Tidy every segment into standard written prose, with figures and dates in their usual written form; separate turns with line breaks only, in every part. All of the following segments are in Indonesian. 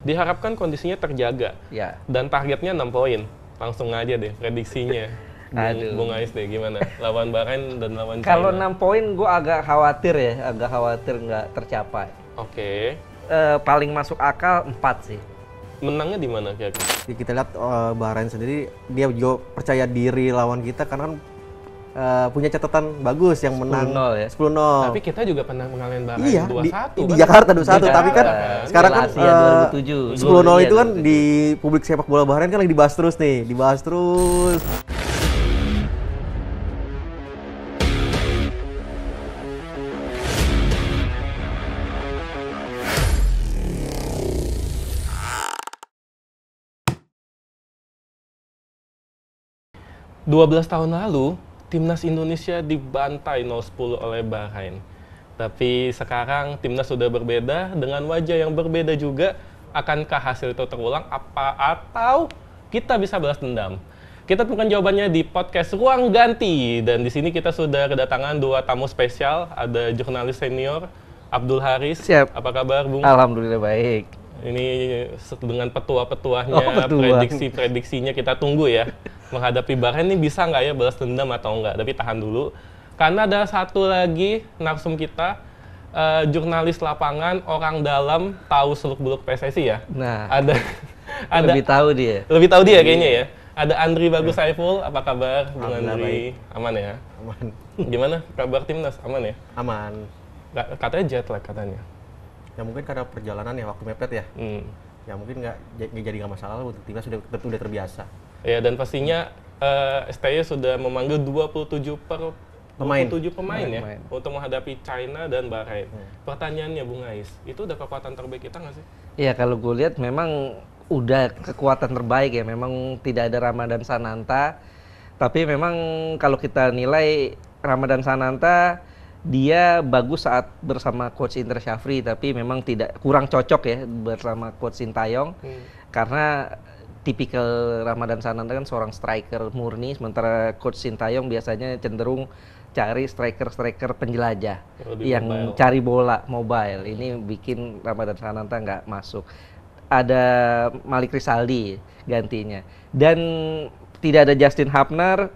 Diharapkan kondisinya terjaga.
Ya.
Dan targetnya 6 poin. Langsung aja deh prediksinya. Bung Ais deh, gimana? Lawan Bahrain dan lawan China.
Kalau 6 poin gue agak khawatir nggak tercapai.
Oke.
Paling masuk akal 4 sih.
Menangnya di mana kira-kira?
Kita lihat Bahrain sendiri dia juga percaya diri lawan kita karena kan punya catatan bagus yang menang
10-0 ya.
10-0.
Tapi kita juga pernah mengalahkan Bahrain
Iya,
2-1
di Jakarta 2-1, tapi kan sekarang kan
Asia 2007.
10-0 itu kan di publik sepak bola Bahrain kan lagi dibahas terus nih, dibahas terus.
Dua 12 tahun lalu, timnas Indonesia dibantai 0-10 oleh Bahrain. Tapi sekarang timnas sudah berbeda dengan wajah yang berbeda juga. Akankah hasil itu terulang atau kita bisa balas dendam? Kita temukan jawabannya di podcast Ruang Ganti, dan di sini kita sudah kedatangan 2 tamu spesial. Ada jurnalis senior Abdul Haris.
Siap.
Apa kabar, Bung?
Alhamdulillah baik.
Ini dengan petua-petuahnya, prediksinya kita tunggu ya. Menghadapi Bahrain ini bisa nggak ya balas dendam atau enggak? Tapi tahan dulu. Karena ada satu lagi narsum kita, jurnalis lapangan, orang dalam, tahu seluk-beluk PSSI ya.
Nah,
ada
lebih tahu dia.
Lebih tahu dia kayaknya ya. Ada Andri Bagus Saiful, apa kabar Bung Andri? Aman ya?
Aman.
Gimana kabar timnas? Aman ya?
Aman.
Katanya jet lag katanya.
Ya mungkin karena perjalanan ya, waktu mepet ya. Ya mungkin nggak jadi nggak masalah lah, untuk timnas sudah terbiasa.
Ya, dan pastinya STY sudah memanggil 27 pemain ya untuk menghadapi China dan Bahrain. Pertanyaannya Bung Ais, itu udah kekuatan terbaik kita nggak sih?
Iya, kalau gue lihat memang udah kekuatan terbaik ya. Memang tidak ada Ramadan Sananta, tapi memang kalau kita nilai Ramadan Sananta dia bagus saat bersama coach Indra Syafri, tapi memang kurang cocok ya bersama coach Sintayong karena tipikal Ramadan Sananta kan seorang striker murni, sementara coach Sintayong biasanya cenderung cari striker penjelajah yang mobile. Cari bola mobile. Ini bikin Ramadan Sananta nggak masuk. Ada Malik Rizaldi gantinya, dan tidak ada Justin Hapner,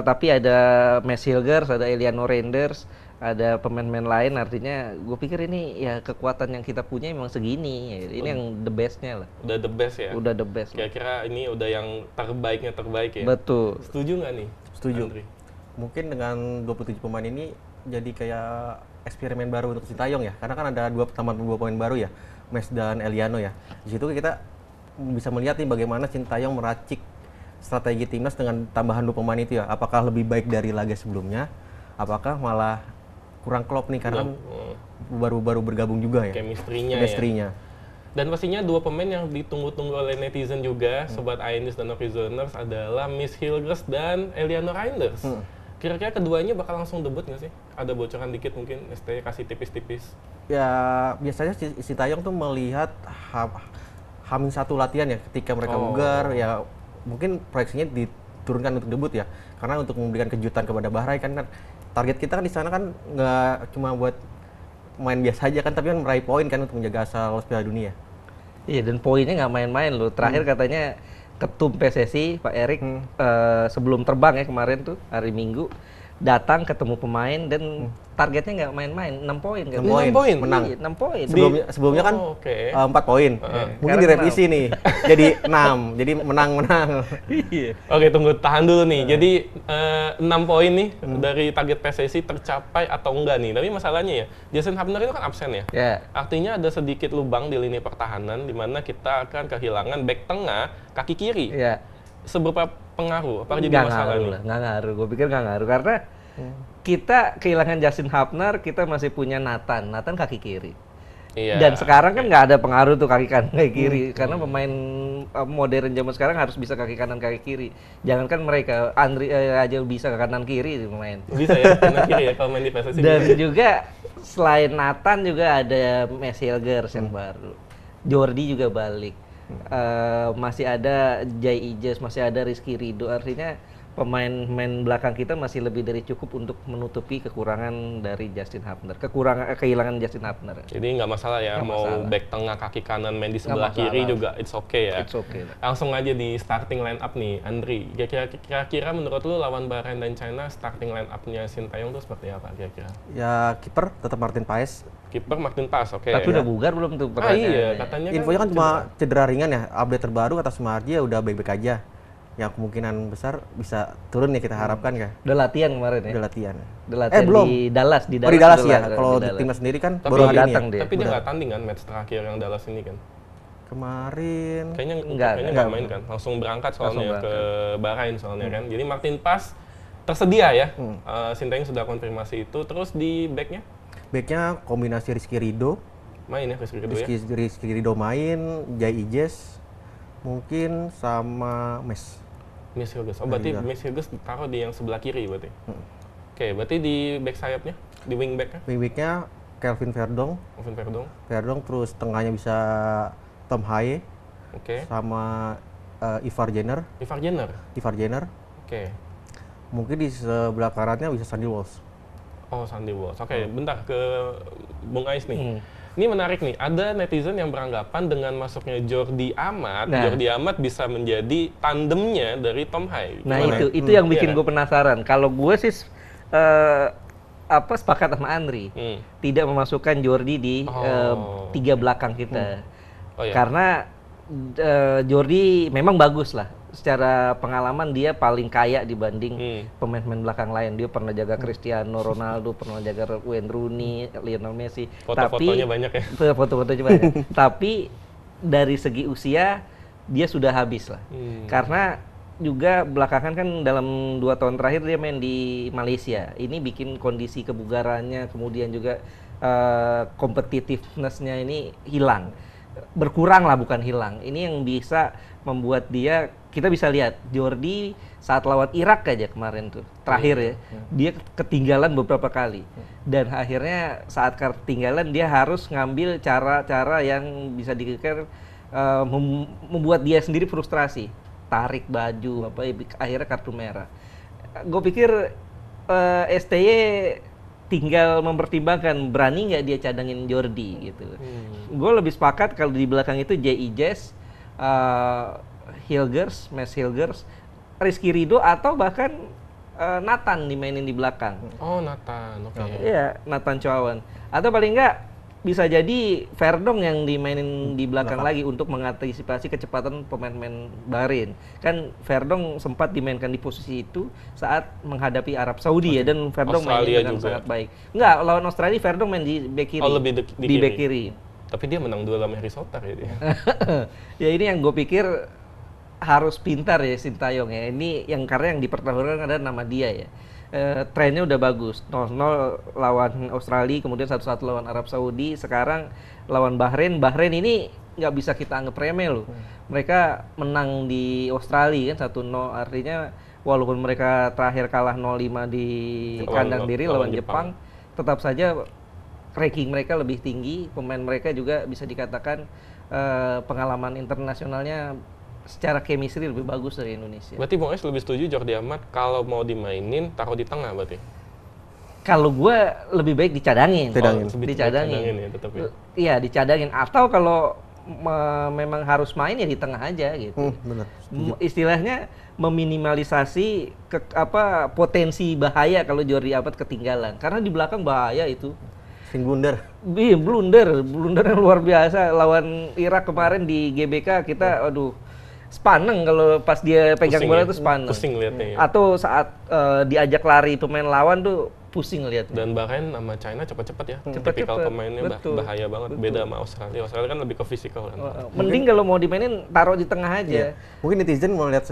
tapi ada Mes Hilgers, ada Eliano Reinders, ada pemain-pemain lain. Artinya gue pikir ini ya kekuatan yang kita punya memang segini ya. Ini yang the bestnya lah.
Udah the best ya?
Udah the best.
Kira-kira ini udah yang terbaiknya terbaik ya?
Betul.
Setuju nggak nih?
Setuju.
Andri?
Mungkin dengan 27 pemain ini jadi kayak eksperimen baru untuk Sintayong ya, karena kan ada tambahan 2 pemain baru ya, Mes dan Eliano ya. Di situ kita bisa melihat nih bagaimana Sintayong meracik strategi timnas dengan tambahan 2 pemain itu ya. Apakah lebih baik dari laga sebelumnya? Apakah malah kurang klop nih karena baru bergabung juga ya?
Chemistry-nya ya. Dan pastinya 2 pemain yang ditunggu-tunggu oleh netizen juga, Sobat Ainis dan Horizoners, adalah Mes Hilgers dan Eliano Reinders. Kira-kira keduanya bakal langsung debut nggak sih? Ada bocoran dikit mungkin, ST kasih tipis-tipis.
Ya biasanya Sintayong tuh melihat Hamin 1 latihan ya, ketika mereka bugar ya mungkin proyeksinya diturunkan untuk debut ya, karena untuk memberikan kejutan kepada Bahrain kan target kita kan di sana kan nggak cuma buat main biasa aja kan, tapi kan meraih poin kan untuk menjaga asal lolos Piala Dunia.
Iya, dan poinnya nggak main-main loh. Terakhir katanya Ketum PSSI Pak Erik sebelum terbang ya kemarin tuh hari Minggu datang ketemu pemain dan targetnya nggak main-main, 6 poin kan.
6 poin menang.
Iya, 6 poin.
Sebelumnya kan 4 poin. Mungkin direvisi nih. Jadi 6. Jadi menang-menang.
Iya.
Oke, tunggu, tahan dulu nih. Jadi 6 poin nih dari target PSSI tercapai atau enggak nih. Tapi masalahnya ya, Justin Hapner itu kan absen ya.
Yeah.
Artinya ada sedikit lubang di lini pertahanan di mana kita akan kehilangan bek tengah kaki kiri.
Yeah.
Seberapa pengaruh? Apa jadi masalah nih?
Nggak ngaruh. Gue pikir nggak ngaruh karena kita kehilangan Justin Hapner, kita masih punya Nathan kaki kiri.
Iya.
Dan sekarang kan nggak ada pengaruh tuh kaki kanan kaki kiri, karena pemain modern zaman sekarang harus bisa kaki kanan kaki kiri. Jangankan mereka, Andri aja bisa ke kanan kiri main.
Bisa ya kanan kiri ya kalau main di PSSI.
Dan juga selain Nathan juga ada Mes Hilgers yang baru, Jordi juga balik, masih ada Jai Ijas, masih ada Rizky Ridho. Artinya pemain belakang kita masih lebih dari cukup untuk menutupi kekurangan dari Justin Hubner, kehilangan Justin Hubner.
Jadi nggak masalah ya,
Nggak
mau
masalah.
back tengah kaki kanan main di
Nggak
sebelah kiri
masalah.
juga it's okay ya.
It's okay.
Langsung aja di starting line up nih, Andri. Kira-kira menurut lu lawan Bahrain dan China starting line up-nya Sintayong tuh seperti apa kira-kira?
Ya kiper tetap Martin Paes.
Kiper Martin Paes, oke.
Tapi udah bugar belum tuh
iya, katanya
Infonya kan cuma
cedera.
cedera ringan ya. Update terbaru kata Sumarji ya udah baik-baik aja. Yang kemungkinan besar bisa turun ya kita harapkan ya.
Udah latihan kemarin ya.
Udah latihan.
Udah latihan
belum.
di Dallas,
Oh di Dallas ya. Kalau
di Dallas.
timnas sendiri kan
Tapi
baru hari ini
datang
ya.
dia.
Tapi dia nggak tanding kan match terakhir yang Dallas ini kan?
Kemarin
Kayaknya
Nggak
nggak main kan, langsung berangkat soalnya
Langsung
ke Bahrain soalnya kan. Jadi Martin Paes tersedia ya. Sintayong sudah konfirmasi itu. Terus di backnya
backnya kombinasi Rizky Ridho,
main ya Rizky Ridho ya.
Rizky Ridho main, Jai Ijes, mungkin sama Mes.
Miss Hughes. Oh berarti
Iya.
Miss Hughes taruh di yang sebelah kiri berarti. Oke, berarti di back sayapnya, di wing backnya,
Wing-backnya Kelvin Verdong,
Oven Verdong.
terus tengahnya bisa Tom Haye
Oke.
sama Ivar Jenner.
Ivar Jenner. Oke.
Mungkin di sebelah kanannya bisa Sandy Walsh.
Oh, Sandy Walsh. Oke, bentar ke Bung Ais nih. Ini menarik nih, ada netizen yang beranggapan dengan masuknya Jordi Amat,
Nah.
Jordi Amat bisa menjadi tandemnya dari Tom Haye.
Nah
Gimana?
itu yang bikin
Iya
gue penasaran. Kalau gue sih sepakat sama Andri,
Hmm.
tidak memasukkan Jordi di
Oh.
tiga belakang kita,
Oh ya.
karena Jordi memang bagus lah. Secara pengalaman dia paling kaya dibanding pemain-pemain belakang lain. Dia pernah jaga Cristiano Ronaldo, pernah jaga Wayne Rooney, Lionel Messi.
Foto-fotonya banyak ya.
Foto-fotonya banyak. Tapi dari segi usia dia sudah habis lah. Karena juga belakangan kan dalam 2 tahun terakhir dia main di Malaysia. Ini bikin kondisi kebugarannya, kemudian juga competitiveness-nya ini hilang. Berkurang lah, bukan hilang. Ini yang bisa membuat dia, kita bisa lihat Jordi saat lawan Irak aja kemarin tuh terakhir ya, dia ketinggalan beberapa kali, dan akhirnya saat ketinggalan dia harus ngambil cara-cara yang bisa dikira membuat dia sendiri frustrasi, tarik baju apa, akhirnya kartu merah. Gue pikir STY tinggal mempertimbangkan berani nggak dia cadangin Jordi gitu. Gue lebih sepakat kalau di belakang itu J.I. Jazz, Hilgers, Mes Hilgers, Rizky Ridho, atau bahkan Nathan dimainin di belakang.
Oh, Nathan. Oke.
Iya, Nathan Chowan. Atau paling nggak bisa jadi Verdong yang dimainin di belakang lagi untuk mengantisipasi kecepatan pemain-pemain Bahrain. Kan Verdong sempat dimainkan di posisi itu saat menghadapi Arab Saudi ya, dan Verdong
Australia
main dengan
juga.
sangat baik. Enggak, lawan Australia Verdong main di bek kiri.
Oh, lebih di
di
kiri.
bek kiri.
Tapi dia menang duel sama Harry Souttar ya dia.
Ya ini yang gue pikir harus pintar ya Sintayong ya. Ini yang karena yang dipertaruhkan ada nama dia ya. Trennya udah bagus, 0-0 lawan Australia, kemudian 1-1 lawan Arab Saudi, sekarang lawan Bahrain. Bahrain ini nggak bisa kita anggap remeh loh. Mereka menang di Australia kan 1-0, artinya walaupun mereka terakhir kalah 0-5 di kandang diri lawan Jepang, tetap saja ranking mereka lebih tinggi. Pemain mereka juga bisa dikatakan pengalaman internasionalnya secara chemistry lebih bagus dari Indonesia.
Berarti Bung Ais lebih setuju Jordi Amat kalau mau dimainin taruh di tengah berarti?
Kalau gue lebih baik dicadangin.
Cadangin.
Lebih
Dicadangin.
ya tetap ya.
Iya, dicadangin. Atau kalau memang harus main ya di tengah aja gitu.
Bener.
Istilahnya meminimalisasi potensi bahaya kalau Jordi Amat ketinggalan. Karena di belakang bahaya itu.
Sing blunder.
Iya, blunder yang luar biasa lawan Irak kemarin di GBK. Kita aduh, sepaneng kalau pas dia pegang
Pusing
bola
ya?
itu sepaneng.
Pusing liatnya ya.
Atau saat diajak lari pemain lawan tuh pusing lihatnya.
Dan Bahrain sama China cepat-cepat ya.
Cepet-cepet.
Tipikal pemainnya
Betul.
bahaya banget. Beda sama Australia. Australia kan lebih ke fisikal kan.
Mending kalau mau dimainin taruh di tengah aja.
Mungkin netizen mau lihat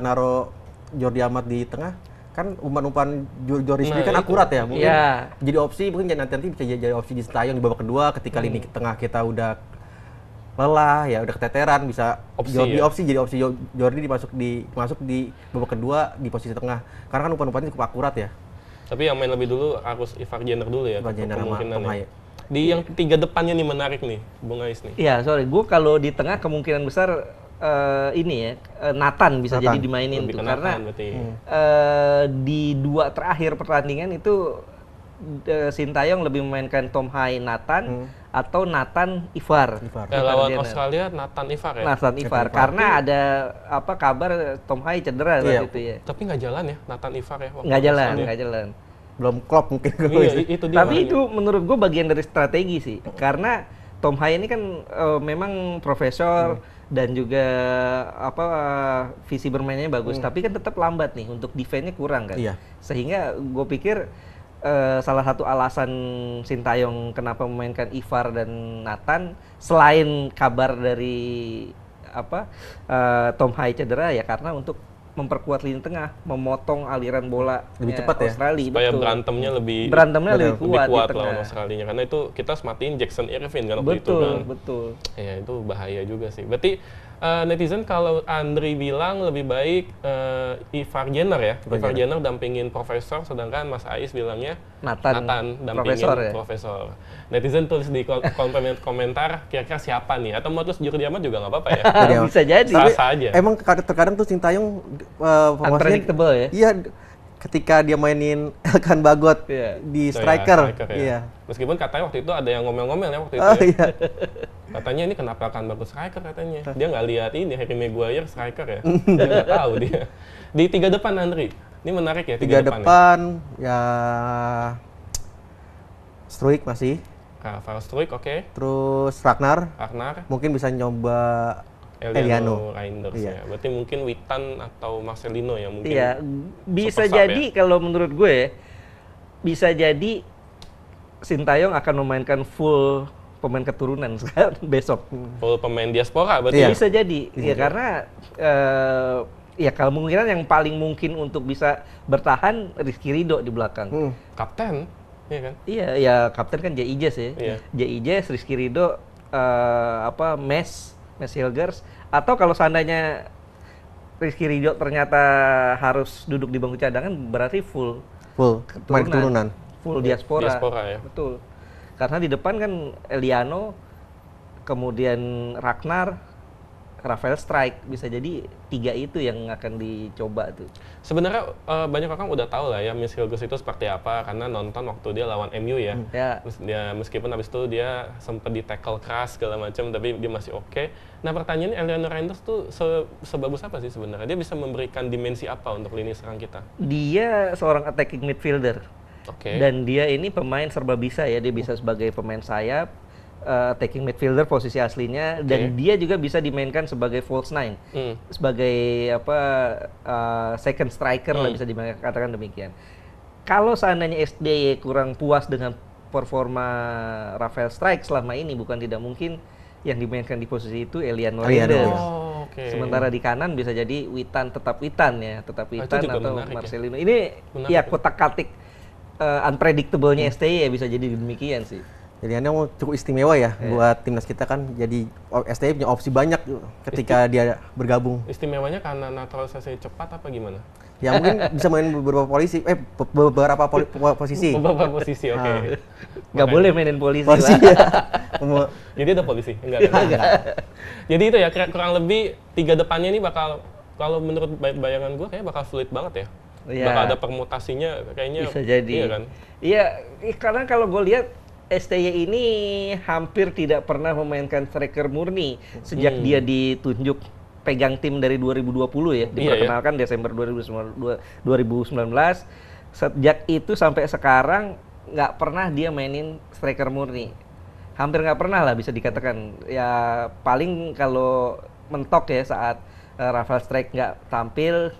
naro Jordi Amat di tengah, kan umpan-umpan Jordi sendiri kan
itu.
akurat ya. Mungkin
Iya.
jadi opsi, mungkin nanti bisa jadi opsi di Sintayong di babak kedua ketika lini tengah kita udah lelah ya, udah keteteran, bisa
Opsi
Jordi
ya?
jadi opsi Jordi masuk di babak kedua di posisi tengah. Karena kan umpan-umpannya cukup akurat ya.
Tapi yang main lebih dulu harus Ivar Jenner dulu ya.
Ivar Jenner sama
kemungkinan
Tom
ya.
Haye.
Di yang 3 depannya nih menarik nih, Bung Ais nih.
Iya, sorry. Gue kalau di tengah kemungkinan besar ini ya, Nathan bisa
Nathan.
jadi dimainin
Lebih
tuh
ke
karena
Nathan berarti.
di 2 terakhir pertandingan itu Sintayong lebih memainkan Tom Hai Nathan atau Nathan Ivar.
Ivar.
Lawan
Cardinal.
Australia Nathan Ivar ya.
Nathan Ivar karena ada apa kabar Tom Hai cedera
Iya.
waktu itu ya.
Tapi nggak jalan ya Nathan Ivar ya. waktu
Nggak jalan,
Australia.
nggak jalan.
Belum klop mungkin.
Iya, itu dia.
Tapi
makanya.
itu menurut gue bagian dari strategi sih, karena Tom Hai ini kan memang profesor dan juga apa visi bermainnya bagus, tapi kan tetap lambat nih untuk defense-nya kurang kan.
Iya.
Sehingga gue pikir salah satu alasan Sintayong kenapa memainkan Ivar dan Nathan selain kabar dari apa Tom Hai cedera ya karena untuk memperkuat lini tengah, memotong aliran bola
Lebih cepat ya?
Australia.
supaya
betul.
berantemnya lebih
lebih kuat,
kuat
di
lawan
tengah.
Australia karena itu kita harus matiin Jackson Irvine kan waktu itu
Betul,
kan.
betul.
Ya itu bahaya juga sih. Berarti netizen kalau Andri bilang lebih baik Ivar Jenner ya. Ivar Jenner dampingin profesor, sedangkan Mas Ais bilangnya
Nathan
dampingin
profesor ya?
profesor. Netizen tulis di komentar kira-kira siapa nih? Atau mau tulis Jurdi Amat juga nggak apa-apa ya.
Bisa jadi.
Tapi
Sah-sah aja.
emang terkadang tuh Sintayong formasinya-
Unpredictable ya?
Iya, ketika dia mainin Elkan Bagot
Iya.
di
Oh ya,
striker.
ya.
Iya.
Meskipun katanya waktu itu ada yang ngomel-ngomel ya waktu itu.
Oh
ya.
iya.
Katanya ini kenapa kan bagus striker katanya. Dia nggak lihat ini Harry Maguire striker ya. Dia nggak tahu dia. Di 3 depan Andri. Ini menarik ya 3
Tiga
depan.
depan ya Struik masih.
Van Struik oke.
Terus Ragnar
Ragnar,
mungkin bisa nyoba
Eliano Reinders
Iya.
ya. Berarti mungkin Witan atau Marcelino ya mungkin.
Iya, bisa
super sub
jadi kalau menurut gue bisa jadi Sintayong akan memainkan full pemain keturunan sekarang besok.
Full pemain diaspora berarti.
Iya.
ya?
Bisa jadi, ya karena ya kalau kemungkinan yang paling mungkin untuk bisa bertahan Rizky Ridho di belakang.
Kapten, iya kan?
Iya, ya kapten kan Jay Ijes ya.
Iya.
Jay Ijes, Rizky Ridho, Mes Hilgers, atau kalau seandainya Rizky Ridho ternyata harus duduk di bangku cadangan berarti full
main keturunan.
full diaspora.
Diaspora ya.
Betul. Karena di depan kan Eliano, kemudian Ragnar, Rafael Strike, bisa jadi 3 itu yang akan dicoba tuh.
Sebenarnya banyak orang udah tahu lah ya Miss Hilgers itu seperti apa karena nonton waktu dia lawan MU ya.
Ya.
Dia meskipun habis itu dia sempat di tackle keras segala macam tapi dia masih oke. Nah pertanyaannya Eliano Reinders tuh sebagus apa sih sebenarnya? Dia bisa memberikan dimensi apa untuk lini serang kita?
Dia seorang attacking midfielder.
Oke.
Dan dia ini pemain serba bisa ya, dia bisa sebagai pemain sayap, attacking midfielder posisi aslinya, dan dia juga bisa dimainkan sebagai false nine, sebagai apa second striker lah bisa dikatakan demikian. Kalau seandainya SDY kurang puas dengan performa Rafael Strike selama ini, bukan tidak mungkin yang dimainkan di posisi itu Eliano Reinders.
Oh, oke.
Sementara di kanan bisa jadi tetap Witan ya, tetap
itu
Witan
juga
atau
menarik ya.
Marcelino. Ini
Menarik
ya
ya.
kotak-katik unpredictable-nya STY ya bisa jadi demikian sih.
Jadi ini cukup istimewa ya buat timnas kita kan. Jadi STY punya opsi banyak ketika dia bergabung.
Istimewanya karena naturalisasi cepat apa gimana?
Ya mungkin bisa main beberapa posisi, posisi.
Beberapa posisi, oke.
Nggak boleh mainin polisi
Posisi
lah.
ya.
Jadi ada polisi? Enggak. Jadi itu ya kurang lebih 3 depannya ini bakal kalau menurut bayangan gue kayaknya bakal fluid banget ya.
Iya.
Bakal ada permutasinya kayaknya.
Bisa jadi.
Iya kan?
Iya, karena kalau gue lihat STY ini hampir tidak pernah memainkan striker murni sejak dia ditunjuk pegang tim dari 2020 ya, diperkenalkan Desember 2019. Sejak itu sampai sekarang nggak pernah dia mainin striker murni. Hampir nggak pernah lah bisa dikatakan. Ya paling kalau mentok ya saat Rafael Strike nggak tampil,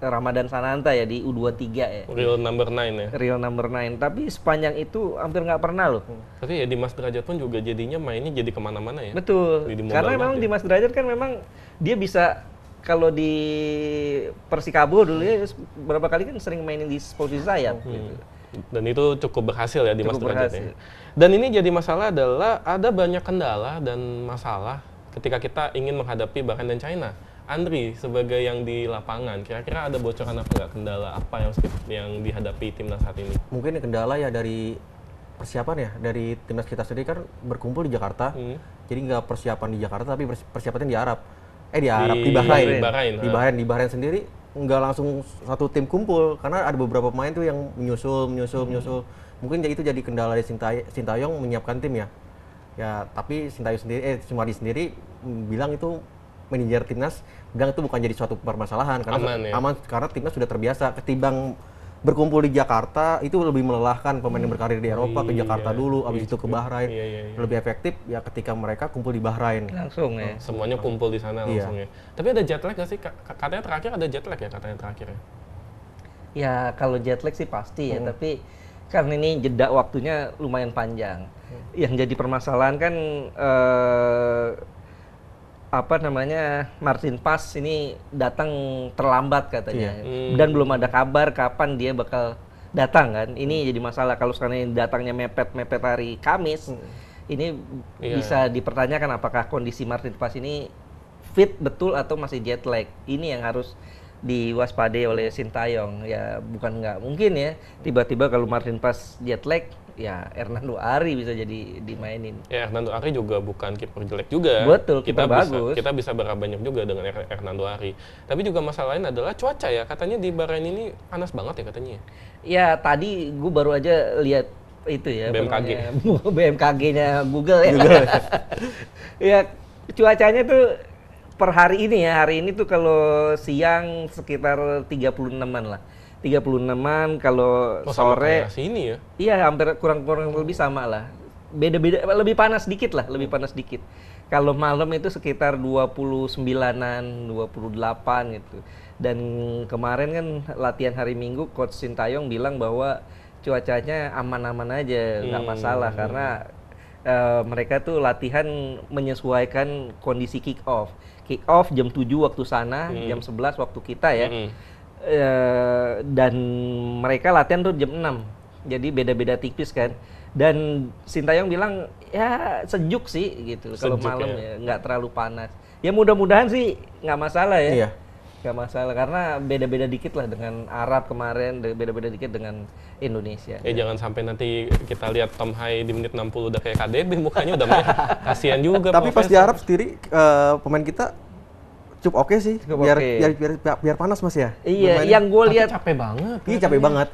Ramadan Sananta ya di U23 ya.
Real number 9 ya.
Real number 9. Tapi sepanjang itu hampir nggak pernah loh.
Tapi ya Dimas Derajat pun juga jadinya mainnya jadi kemana-mana ya.
Betul.
Jadi modal
Karena
banget
memang
ya.
Dimas Derajat kan memang dia bisa kalau di Persikabo dulu ya berapa kali kan sering mainin di posisi sayap. Gitu.
Dan itu cukup berhasil ya Dimas
Cukup
Derajat
berhasil.
ya. Dan ini jadi masalah adalah ada banyak kendala dan masalah ketika kita ingin menghadapi Bahrain dan China. Andri, sebagai yang di lapangan, kira-kira ada bocoran apa nggak, kendala apa yang dihadapi timnas saat ini?
Mungkin kendala ya dari persiapan ya, dari timnas kita sendiri kan berkumpul di Jakarta. Jadi nggak persiapan di Jakarta tapi persiapannya di Arab. di Arab, di Bahrain.
Di Bahrain.
Di Bahrain sendiri nggak langsung satu tim kumpul karena ada beberapa pemain tuh yang menyusul. Mungkin itu jadi kendala dari Sintayong menyiapkan tim ya. Ya, tapi Sumardi sendiri bilang itu manajer timnas bilang itu bukan jadi suatu permasalahan karena aman karena timnas sudah terbiasa ketimbang berkumpul di Jakarta itu lebih melelahkan pemain yang berkarir di Eropa ke Jakarta dulu, habis itu ke Bahrain. Lebih efektif ya ketika mereka kumpul di Bahrain.
Langsung ya.
Semuanya kumpul di sana langsung ya. Tapi ada jet lag nggak sih? Katanya terakhir ada jet lag ya katanya terakhir ya.
Ya kalau jet lag sih pasti ya, tapi karena ini jeda waktunya lumayan panjang. Yang jadi permasalahan kan Martin Paes ini datang terlambat katanya. Dan belum ada kabar kapan dia bakal datang kan. Ini jadi masalah kalau sekarang datangnya mepet hari Kamis. Ini bisa dipertanyakan apakah kondisi Martin Paes ini fit betul atau masih jet lag. Ini yang harus diwaspadai oleh Sintayong. Ya bukan nggak mungkin ya tiba-tiba kalau Martin Paes jet lag ya Hernando Ari bisa jadi dimainin. Ya
Hernando Ari juga bukan kiper jelek juga.
Betul, kita bagus.
Kita bisa berharap banyak juga dengan Hernando Ari. Tapi juga masalah lain adalah cuaca ya. Katanya di Bahrain ini panas banget ya katanya.
Ya tadi gue baru aja lihat itu ya BMKG-nya Google ya. Ya cuacanya tuh per hari ini tuh kalau siang sekitar 36-an lah. 36-an kalau sore
sini ya.
Iya, hampir kurang lebih sama lah. Beda-beda lebih panas dikit. Kalau malam itu sekitar 29-an, 28 gitu. Dan kemarin kan latihan hari Minggu coach Sintayong bilang bahwa cuacanya aman-aman aja, nggak masalah karena mereka tuh latihan menyesuaikan kondisi kick off. Kick off jam 7 waktu sana, jam 11 waktu kita ya. Dan mereka latihan tuh jam 6, jadi beda-beda tipis kan. Dan Sintayong bilang ya sejuk sih gitu kalau malam ya nggak terlalu panas. Ya mudah-mudahan sih nggak masalah ya.
Iya.
Nggak masalah karena beda-beda dikit lah dengan Arab kemarin, beda-beda dikit dengan Indonesia.
Jangan sampai nanti kita lihat Tom Hai di menit 60 udah kayak KDB, mukanya udah merah. Kasihan juga.
Tapi pas di Arab sendiri pemain kita cukup oke sih, biar panas Mas ya.
Iya, yang gue lihat
capek banget.
Iya capek banget.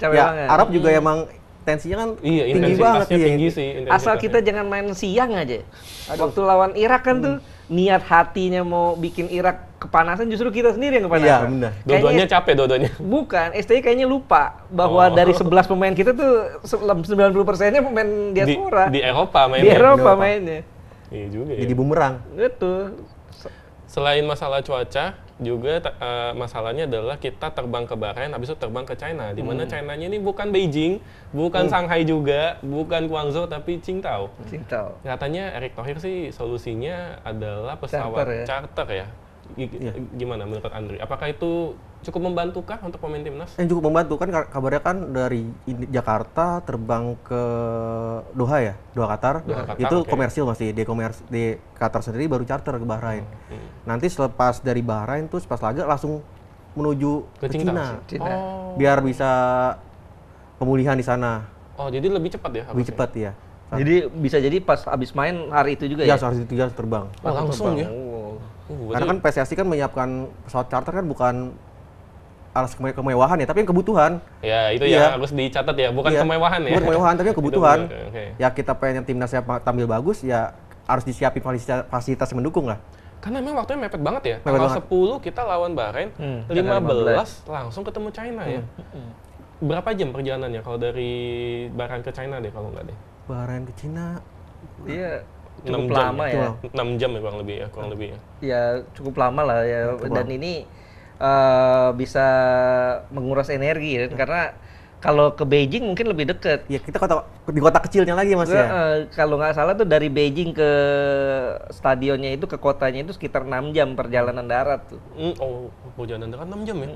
Arab juga emang tensinya kan tinggi banget.
Tinggi sih.
Asal kita jangan main siang aja. Waktu lawan Irak kan tuh niat hatinya mau bikin Irak kepanasan, justru kita sendiri yang kepanasan.
Iya benar.
Dua-duanya capek dua-duanya.
Bukan, STY kayaknya lupa bahwa dari 11 pemain kita tuh 90%-nya pemain diaspora.
Di Eropa mainnya.
Di Eropa mainnya.
Iya juga ya.
Jadi bumerang.
Betul.
Selain masalah cuaca, juga masalahnya adalah kita terbang ke Bahrain, habis itu terbang ke China. Di mana China-nya ini bukan Beijing, bukan Shanghai juga, bukan Guangzhou, tapi Qingdao. Katanya Erick Thohir sih solusinya adalah pesawat charter ya. Gimana menurut Andri? Apakah itu cukup membantukah untuk pemain timnas?
Cukup membantu kan kabarnya kan dari Jakarta terbang ke Doha ya, Doha Qatar. Itu komersil masih di Qatar sendiri baru charter ke Bahrain. Nanti selepas dari Bahrain tuh pas laga langsung menuju ke Cina. Biar bisa pemulihan di sana.
Oh, jadi lebih cepat ya?
Lebih cepat ya.
Jadi bisa jadi pas habis main hari itu juga ya?
Ya, hari itu juga terbang.
Langsung ya?
Karena kan PSSI kan menyiapkan pesawat charter kan bukan alas kemewahan ya, tapi yang kebutuhan.
Ya, itu ya harus dicatat ya, bukan kemewahan ya.
Bukan kemewahan, tapi yang kebutuhan. Ya kita pengen timnasnya tampil bagus, ya harus disiapin fasilitas yang mendukung lah.
Karena memang waktunya mepet banget ya. Tanggal 10 kita lawan Bahrain, 15 langsung ketemu China ya. Berapa jam perjalanannya kalau dari Bahrain ke China deh kalau nggak deh?
Bahrain ke China.
Iya. Cukup lama ya.
6 jam ya kurang lebih ya.
Ya cukup lama lah ya. Dan ini bisa menguras energi ya. Karena kalau ke Beijing mungkin lebih dekat.
Ya kita di kota kecilnya lagi Mas ya.
Kalau nggak salah tuh dari Beijing ke stadionnya itu ke kotanya itu sekitar 6 jam perjalanan darat tuh.
Perjalanan darat 6 jam ya?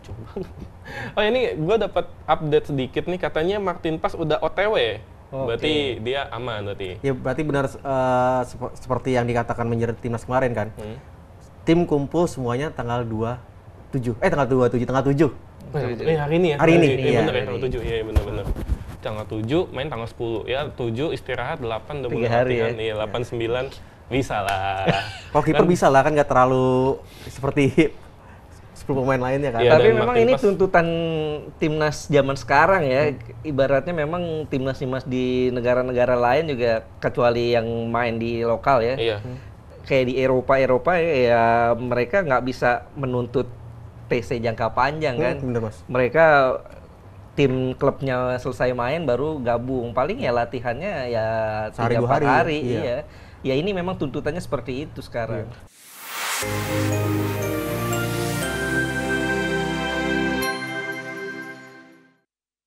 Coba. Oh ini gue dapat update sedikit nih, katanya Martin Paes udah OTW. Berarti dia aman berarti. Ya berarti benar seperti yang dikatakan menyeret timnas kemarin kan. Tim kumpul semuanya tanggal 27. Tanggal 7. Hari ini ya?
Hari ini.
Iya benar ya, tanggal 7. Iya benar. Tanggal 7 main tanggal 10. Ya 7 istirahat, 8 udah mulai latihan. Iya 8 9 Bisa lah.
Kalau kiper bisa lah, kan nggak terlalu seperti 10 pemain lainnya kan.
Iya,
Tapi
dan
memang
makin
ini
pas-
tuntutan timnas zaman sekarang ya. Ibaratnya memang timnas-timnas di negara-negara lain juga, kecuali yang main di lokal ya.
Iya.
Kayak di Eropa ya mereka nggak bisa menuntut TC jangka panjang kan.
Bener Mas.
Mereka tim klubnya selesai main baru gabung. Paling ya latihannya ya
Sehari,
3-4
dua hari.
hari.
Iya.
Iya. Ya ini memang tuntutannya seperti itu sekarang.